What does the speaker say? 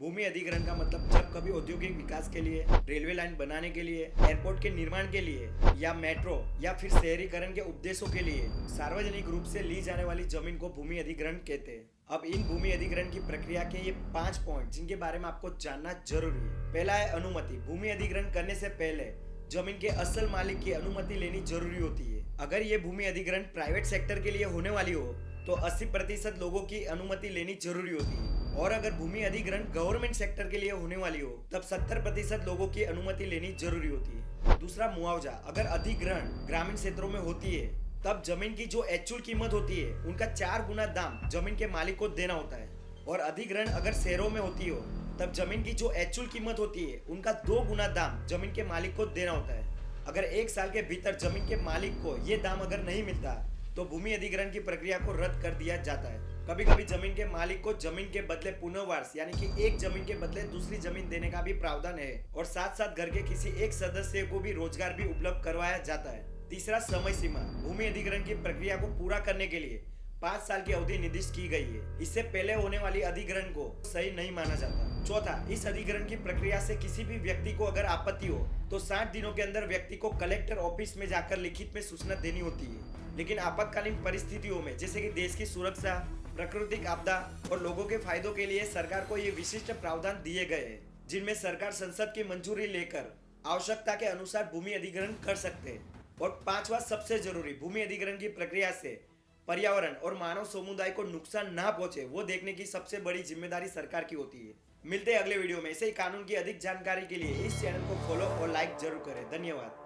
भूमि अधिग्रहण का मतलब जब कभी औद्योगिक विकास के लिए, रेलवे लाइन बनाने के लिए, एयरपोर्ट के निर्माण के लिए या मेट्रो या फिर शहरीकरण के उद्देश्यों के लिए सार्वजनिक रूप से ली जाने वाली जमीन को भूमि अधिग्रहण कहते हैं। अब इन भूमि अधिग्रहण की प्रक्रिया के ये 5 पॉइंट जिनके बारे में आपको जानना जरूरी है। पहला है अनुमति। भूमि अधिग्रहण करने से पहले जमीन के असल मालिक की अनुमति लेनी जरूरी होती है। अगर ये भूमि अधिग्रहण प्राइवेट सेक्टर के लिए होने वाली हो तो 80% लोगों की अनुमति लेनी जरूरी होती है, और अगर भूमि अधिग्रहण गवर्नमेंट सेक्टर के लिए होने वाली हो तब 70% लोगों की अनुमति लेनी जरूरी होती है। दूसरा, मुआवजा। अगर अधिग्रहण ग्रामीण क्षेत्रों में होती है तब जमीन की जो एक्चुअल कीमत होती है उनका 4 गुना दाम जमीन के मालिक को देना होता है, और अधिग्रहण अगर शहरों में होती हो तब जमीन की जो एक्चुअल कीमत होती है उनका 2 गुना दाम जमीन के मालिक को देना होता है। अगर 1 साल के भीतर जमीन के मालिक को ये दाम अगर नहीं मिलता तो भूमि अधिग्रहण की प्रक्रिया को रद्द कर दिया जाता है। कभी कभी जमीन के मालिक को जमीन के बदले पुनर्वास यानी कि एक जमीन के बदले दूसरी जमीन देने का भी प्रावधान है, और साथ साथ घर के किसी एक सदस्य को भी रोजगार भी उपलब्ध करवाया जाता है। तीसरा, समय सीमा। भूमि अधिग्रहण की प्रक्रिया को पूरा करने के लिए 5 साल की अवधि निर्दिष्ट की गई है। इससे पहले होने वाली अधिग्रहण को सही नहीं माना जाता। चौथा, इस अधिग्रहण की प्रक्रिया से किसी भी व्यक्ति को अगर आपत्ति हो तो 60 दिनों के अंदर व्यक्ति को कलेक्टर ऑफिस में जाकर लिखित में सूचना देनी होती है। लेकिन आपातकालीन परिस्थितियों में जैसे कि देश की सुरक्षा, प्राकृतिक आपदा और लोगों के फायदों के लिए सरकार को ये विशिष्ट प्रावधान दिए गए हैं, जिनमें सरकार संसद की मंजूरी लेकर आवश्यकता के अनुसार भूमि अधिग्रहण कर सकते हैं। और पांचवा, सबसे जरूरी, भूमि अधिग्रहण की प्रक्रिया से पर्यावरण और मानव समुदाय को नुकसान ना पहुंचे वो देखने की सबसे बड़ी जिम्मेदारी सरकार की होती है। मिलते हैं अगले वीडियो में। ऐसे ही कानून की अधिक जानकारी के लिए इस चैनल को फॉलो और लाइक जरूर करें। धन्यवाद।